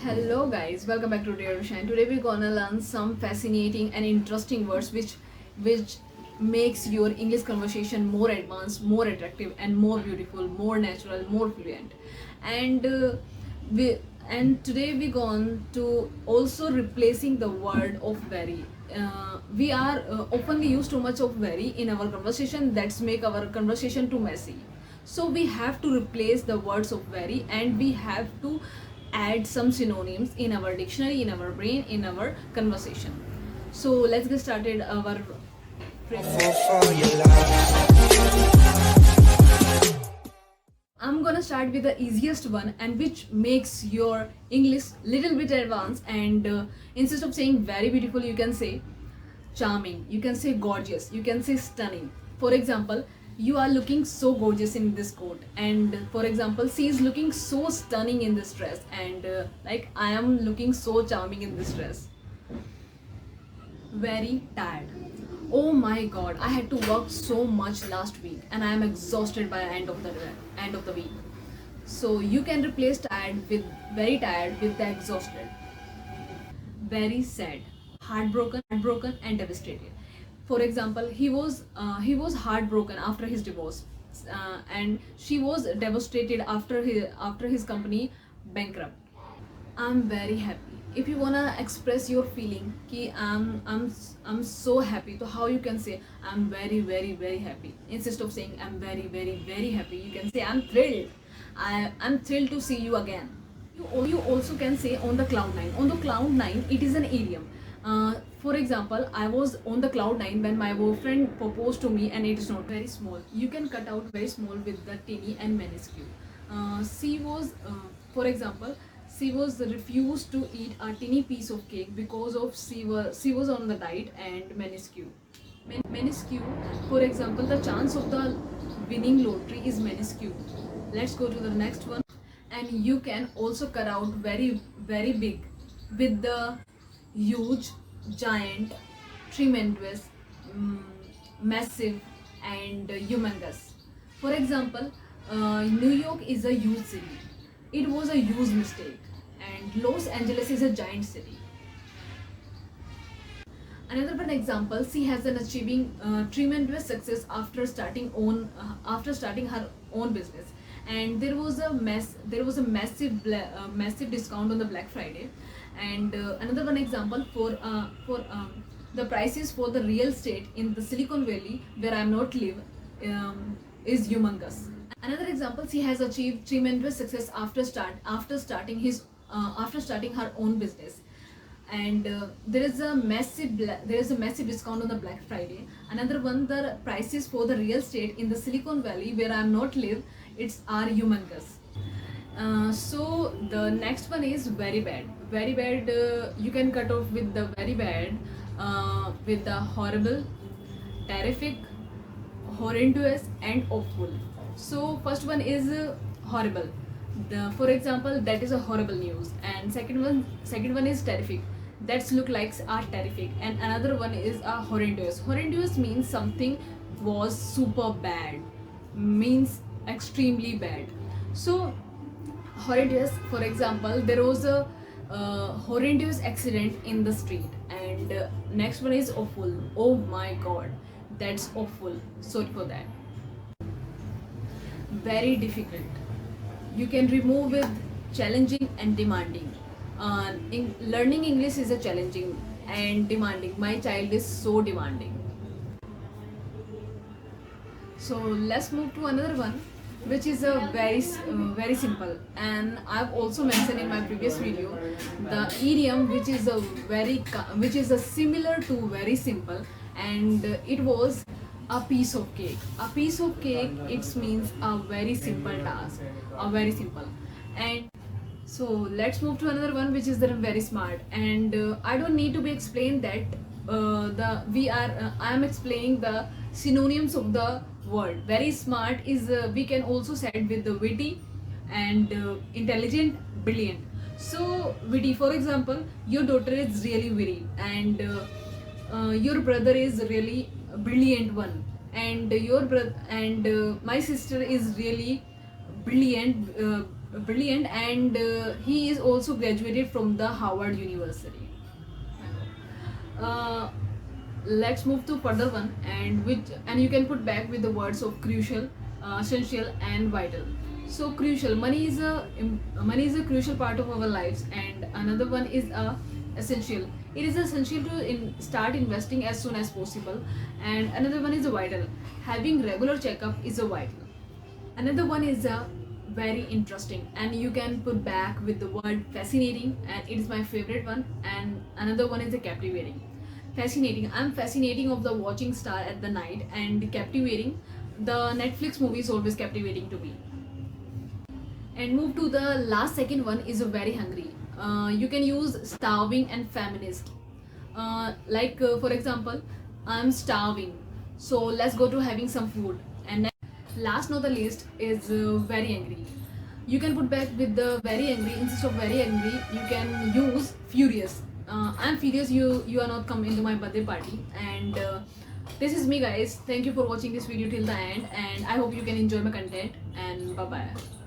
Hello guys, welcome back to Dear Shine. Today we're gonna learn some fascinating and interesting words which makes your English conversation more advanced, more attractive, and more beautiful, more natural, more fluent. And we and today we're going to also replacing the word of very. We are often use too much of very in our conversation. That's make our conversation too messy. So we have to replace the words of very, and we have to add some synonyms in our dictionary, in our brain, in our conversation. So let's get started our I'm gonna start with the easiest one, and which makes your English little bit advanced. And instead of saying very beautiful, you can say charming, you can say gorgeous, you can say stunning. For example, you are looking so gorgeous in this coat, and for example, she is looking so stunning in this dress, and like I am looking so charming in this dress. Very tired. Oh my god, I had to work so much last week and I am exhausted by the end of the week. So you can replace tired with the exhausted. Very sad, heartbroken and devastated. For example, he was heartbroken after his divorce, and she was devastated after his company bankrupt. I'm very happy. If you wanna express your feeling, कि I'm so happy. So how you can say I'm very happy instead of saying I'm very happy. You can say I'm thrilled. I'm thrilled to see you again. You also can say on the cloud nine. On the cloud nine, it is an idiom. For example, I was on the cloud nine when my boyfriend proposed to me, and it is not very small. You can cut out very small with the teeny and minuscule. For example, she was refused to eat a teeny piece of cake because of she was on the diet. And minuscule. Minuscule. For example, the chance of the winning lottery is minuscule. Let's go to the next one. And you can also cut out very big with the huge, giant, tremendous, massive, and humongous. For example, New York is a huge city. It was a huge mistake. And Los Angeles is a giant city. Another one example, she has an achieving tremendous success after starting her own business. And there was a massive discount on the Black Friday. And another one example for the prices for the real estate in the Silicon Valley where I'm not live is humongous. Another example, she has achieved tremendous success after starting her own business. And there is a massive discount on the Black Friday. Another one, the prices for the real estate in the Silicon Valley where I'm not live, are humongous. So the next one is very bad. Very bad. You can cut off with the very bad, with the horrible, terrific, horrendous, and awful. So first one is horrible. For example, that is a horrible news. And second one is terrific. That's look like are terrific. And another one is a horrendous. Horrendous means something was super bad, means extremely bad. So horrendous, for example, there was a horrendous accident in the street. And next one is awful. Oh my god, that's awful. Sorry for that. Very difficult. You can remove with challenging and demanding. Learning English is a challenging and demanding. My child is so demanding. So let's move to another one, which is a very simple. And I've also mentioned in my previous video the idiom, which is a similar to very simple. And it was a piece of cake. A piece of cake, it means a very simple task, a very simple. And so let's move to another one, which is the very smart. And I don't need to be explained that I am explaining the synonyms of the word. Very smart is we can also say it with the witty and intelligent, brilliant. So witty, for example, your daughter is really witty, and your brother is really a brilliant one, and my sister is really brilliant, brilliant, and he is also graduated from the Harvard University. uh, let's move to further one, and you can put back with the words of crucial, essential, and vital. So crucial, money is a crucial part of our lives, and another one is essential. It is essential to start investing as soon as possible, and another one is vital. Having regular checkup is a vital. Another one is very interesting, and you can put back with the word fascinating, and it is my favorite one. And another one is the captivating. Fascinating, I'm fascinating of the watching star at the night, and captivating, the Netflix movie is always captivating to me. And move to the last second one is a very hungry. You can use starving and feminist. For example, I'm starving, so let's go to having some food. And last not the least is very angry. You can put back with the very angry. Instead of very angry, you can use furious. I'm furious you are not come into my birthday party. And this is me, guys. Thank you for watching this video till the end, and I hope you can enjoy my content. And bye bye.